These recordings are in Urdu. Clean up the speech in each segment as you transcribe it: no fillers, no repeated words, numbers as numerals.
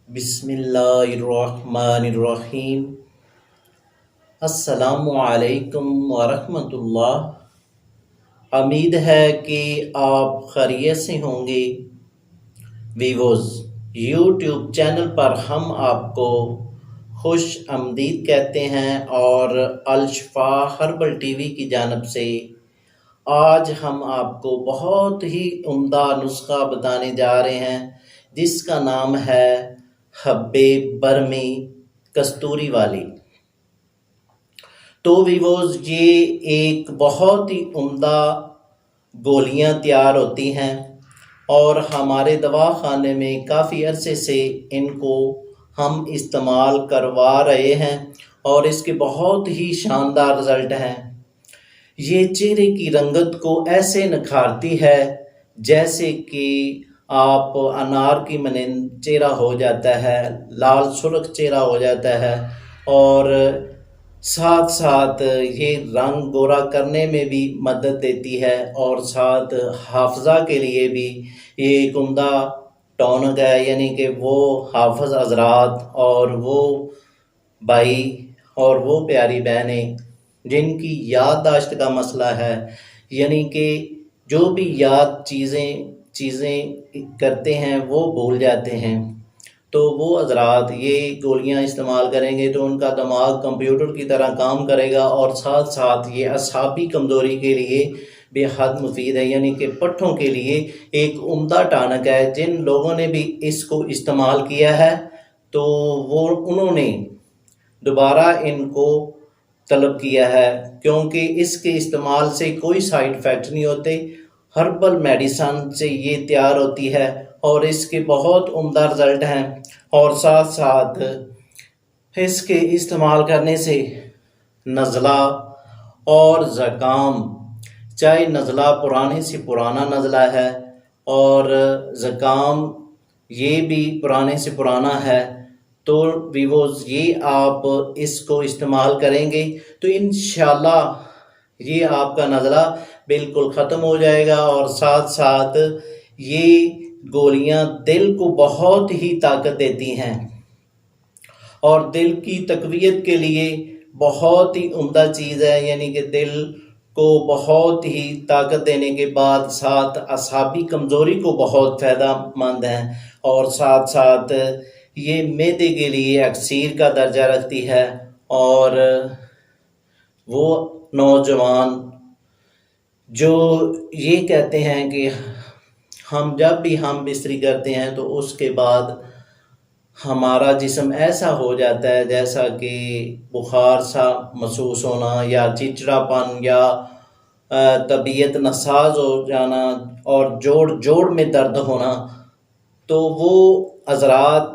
بسم اللہ الرحمن الرحیم۔ السلام علیکم ورحمۃ اللہ۔ امید ہے کہ آپ خیریت سے ہوں گے۔ ویوز یوٹیوب چینل پر ہم آپ کو خوش آمدید کہتے ہیں اور الشفا ہربل ٹی وی کی جانب سے آج ہم آپ کو بہت ہی عمدہ نسخہ بتانے جا رہے ہیں جس کا نام ہے حبے برمی کستوری والی۔ تو ویوز یہ ایک بہت ہی عمدہ گولیاں تیار ہوتی ہیں اور ہمارے دواخانے میں کافی عرصے سے ان کو ہم استعمال کروا رہے ہیں اور اس کے بہت ہی شاندار رزلٹ ہیں۔ یہ چہرے کی رنگت کو ایسے نکھارتی ہے جیسے کہ آپ انار کی مانند چہرہ ہو جاتا ہے، لال سرخ چہرہ ہو جاتا ہے، اور ساتھ ساتھ یہ رنگ گورا کرنے میں بھی مدد دیتی ہے اور ساتھ حافظہ کے لیے بھی یہ ایک عمدہ ٹونک ہے، یعنی کہ وہ حافظ حضرات اور وہ بھائی اور وہ پیاری بہنیں جن کی یادداشت کا مسئلہ ہے، یعنی کہ جو بھی یاد چیزیں کرتے ہیں وہ بھول جاتے ہیں، تو وہ حضرات یہ گولیاں استعمال کریں گے تو ان کا دماغ کمپیوٹر کی طرح کام کرے گا اور ساتھ ساتھ یہ اعصابی کمزوری کے لیے بے حد مفید ہے، یعنی کہ پٹھوں کے لیے ایک عمدہ ٹانک ہے۔ جن لوگوں نے بھی اس کو استعمال کیا ہے تو انہوں نے دوبارہ ان کو طلب کیا ہے، کیونکہ اس کے استعمال سے کوئی سائیڈ ایفیکٹ نہیں ہوتے۔ ہربل میڈیسن سے یہ تیار ہوتی ہے اور اس کے بہت عمدہ رزلٹ ہیں، اور ساتھ ساتھ اس کے استعمال کرنے سے نزلہ اور زکام، چاہے نزلہ پرانے سے پرانا نزلہ ہے اور زکام یہ بھی پرانے سے پرانا ہے، تو ویوز یہ آپ اس کو استعمال کریں گے تو انشاءاللہ یہ آپ کا نزلہ بالکل ختم ہو جائے گا، اور ساتھ ساتھ یہ گولیاں دل کو بہت ہی طاقت دیتی ہیں اور دل کی تقویت کے لیے بہت ہی عمدہ چیز ہے، یعنی کہ دل کو بہت ہی طاقت دینے کے بعد ساتھ اعصابی کمزوری کو بہت فائدہ مند ہیں، اور ساتھ ساتھ یہ معدے کے لیے اکسیر کا درجہ رکھتی ہے، اور وہ نوجوان جو یہ کہتے ہیں کہ جب بھی ہم بستری کرتے ہیں تو اس کے بعد ہمارا جسم ایسا ہو جاتا ہے جیسا کہ بخار سا محسوس ہونا یا چڑچڑاپن یا طبیعت ناساز ہو جانا اور جوڑ میں درد ہونا، تو وہ حضرات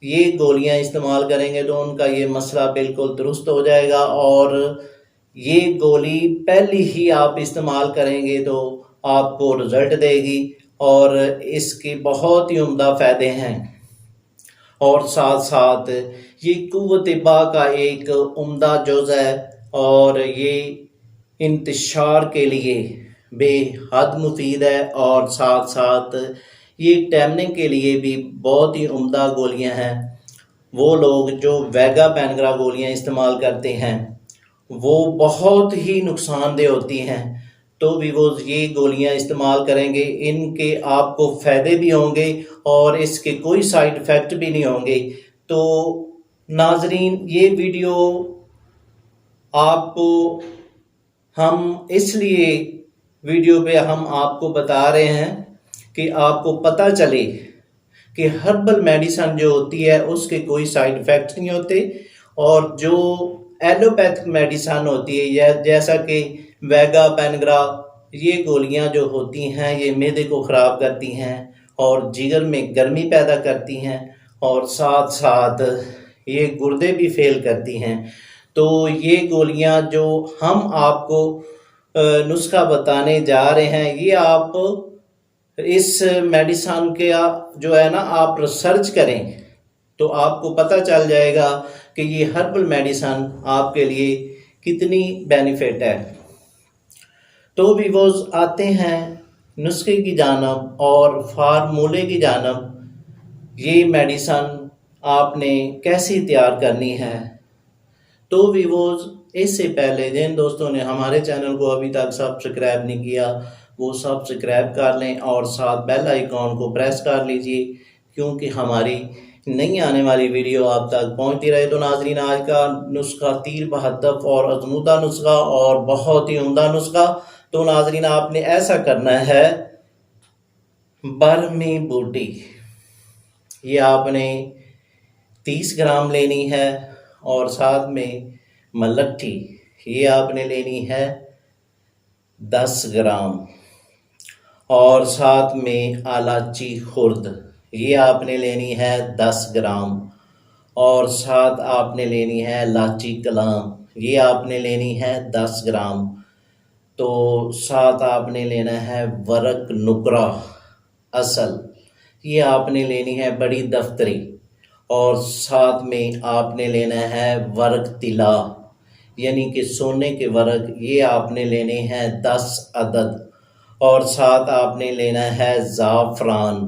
یہ گولیاں استعمال کریں گے تو ان کا یہ مسئلہ بالکل درست ہو جائے گا، اور یہ گولی پہلی ہی آپ استعمال کریں گے تو آپ کو رزلٹ دے گی، اور اس کے بہت ہی عمدہ فائدے ہیں، اور ساتھ ساتھ یہ قوت با کا ایک عمدہ جز ہے، اور یہ انتشار کے لیے بے حد مفید ہے، اور ساتھ ساتھ یہ ٹیمنگ کے لیے بھی بہت ہی عمدہ گولیاں ہیں۔ وہ لوگ جو ویگا پینگرا گولیاں استعمال کرتے ہیں وہ بہت ہی نقصان دہ ہوتی ہیں، تو بھی وہ یہ گولیاں استعمال کریں گے، ان کے آپ کو فائدے بھی ہوں گے اور اس کے کوئی سائیڈ ایفیکٹ بھی نہیں ہوں گے۔ تو ناظرین، یہ ویڈیو آپ کو ہم اس لیے پہ ہم آپ کو بتا رہے ہیں کہ آپ کو پتہ چلے کہ ہربل میڈیسن جو ہوتی ہے اس کے کوئی سائیڈ ایفیکٹ نہیں ہوتے، اور جو ایلوپیتھک میڈیسن ہوتی ہے جیسا کہ ویگا پینگرا، یہ گولیاں جو ہوتی ہیں یہ معدے کو خراب کرتی ہیں اور جگر میں گرمی پیدا کرتی ہیں، اور ساتھ ساتھ یہ گردے بھی فیل کرتی ہیں۔ تو یہ گولیاں جو ہم آپ کو نسخہ بتانے جا رہے ہیں، یہ آپ اس میڈیسن کے جو ہے نا آپ ریسرچ کریں تو آپ کو پتہ چل جائے گا کہ یہ ہربل میڈیسن آپ کے لیے کتنی بینیفٹ ہے۔ تو ویوز آتے ہیں نسخے کی جانب اور فارمولے کی جانب۔ یہ میڈیسن آپ نے کیسی تیار کرنی ہے۔ تو ویورز، اس سے پہلے جن دوستوں نے ہمارے چینل کو ابھی تک سبسکرائب نہیں کیا وہ سبسکرائب کر لیں اور ساتھ بیل آئیکن کو پریس کر لیجئے، کیونکہ ہماری نئی آنے والی ویڈیو آپ تک پہنچتی رہے۔ تو ناظرین، آج کا نسخہ تیر بہدف اور ازمودہ نسخہ اور بہت ہی عمدہ نسخہ۔ تو ناظرین، آپ نے ایسا کرنا ہے، برمی بوٹی یہ آپ نے 30 گرام لینی ہے، اور ساتھ میں ملٹھی یہ آپ نے لینی ہے 10 گرام، اور ساتھ میں الائچی خرد یہ آپ نے لینی ہے 10 گرام، اور ساتھ آپ نے لینی ہے الائچی کلام یہ آپ نے لینی ہے 10 گرام۔ تو ساتھ آپ نے لینا ہے ورق نکرہ اصل یہ آپ نے لینی ہے بڑی دفتری، اور ساتھ میں آپ نے لینا ہے ورق طلا یعنی کہ سونے کے ورق یہ آپ نے لینے ہیں 10 عدد، اور ساتھ آپ نے لینا ہے زعفران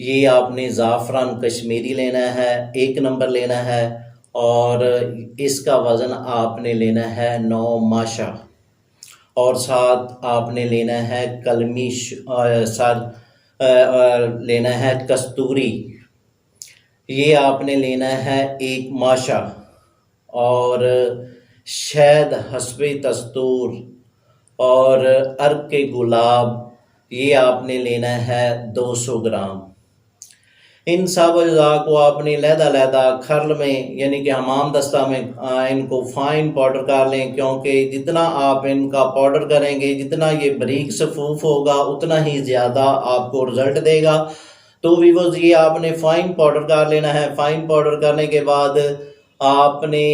یہ آپ نے زعفران کشمیری لینا ہے، 1 نمبر لینا ہے، اور اس کا وزن آپ نے لینا ہے 9 ماشا، اور ساتھ آپ نے لینا ہے کلمی لینا ہے کستوری یہ آپ نے لینا ہے 1 ماشا، اور شہد حسب دستور اور عرق گلاب یہ آپ نے لینا ہے 200 گرام۔ ان سب اجزاء کو آپ نے علیحدہ کھرل میں یعنی کہ حمام دستہ میں ان کو فائن پاؤڈر کر لیں، کیونکہ جتنا آپ ان کا پاؤڈر کریں گے، جتنا یہ باریک صفوف ہوگا، اتنا ہی زیادہ آپ کو رزلٹ دے گا۔ تو ویورز، یہ آپ نے فائن پاؤڈر کر لینا ہے۔ فائن پاؤڈر کرنے کے بعد آپ نے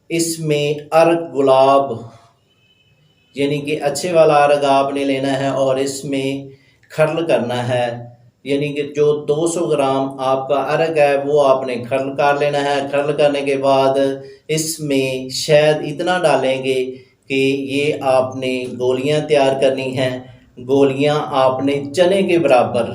اس میں عرق گلاب یعنی کہ اچھے والا عرق آپ نے لینا ہے، اور اس میں کھرل کرنا ہے، یعنی کہ جو 200 گرام آپ کا عرق ہے وہ آپ نے کھرل کر لینا ہے۔ کھرل کرنے کے بعد اس میں شہد اتنا ڈالیں گے کہ یہ آپ نے گولیاں تیار کرنی ہیں، گولیاں آپ نے چنے کے برابر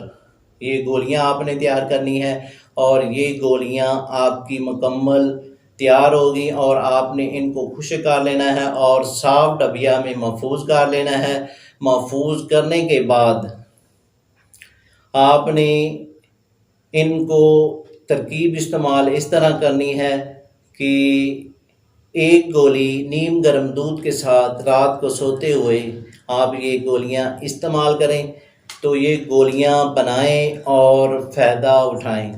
یہ گولیاں آپ نے تیار کرنی ہے، اور یہ گولیاں آپ کی مکمل تیار ہوگی، اور آپ نے ان کو خشک کر لینا ہے اور صاف ڈبیا میں محفوظ کر لینا ہے۔ محفوظ کرنے کے بعد آپ نے ان کو ترکیب استعمال اس طرح کرنی ہے کہ 1 گولی نیم گرم دودھ کے ساتھ رات کو سوتے ہوئے آپ یہ گولیاں استعمال کریں۔ تو یہ گولیاں بنائیں اور فائدہ اٹھائیں۔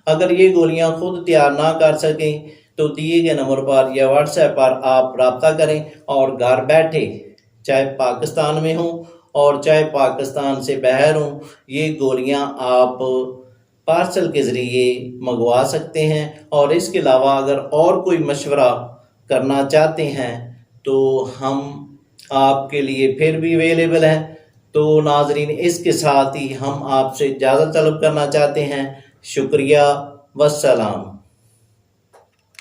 اگر یہ گولیاں خود تیار نہ کر سکیں تو دیے گئے نمبر پر یا واٹس ایپ پر آپ رابطہ کریں، اور گھر بیٹھے چاہے پاکستان میں ہوں اور چاہے پاکستان سے باہر ہوں یہ گولیاں آپ پارسل کے ذریعے منگوا سکتے ہیں۔ اور اس کے علاوہ اگر اور کوئی مشورہ کرنا چاہتے ہیں تو ہم آپ کے لیے پھر بھی اویلیبل ہیں۔ تو ناظرین، اس کے ساتھ ہی ہم آپ سے اجازت طلب کرنا چاہتے ہیں۔ شکریہ، والسلام۔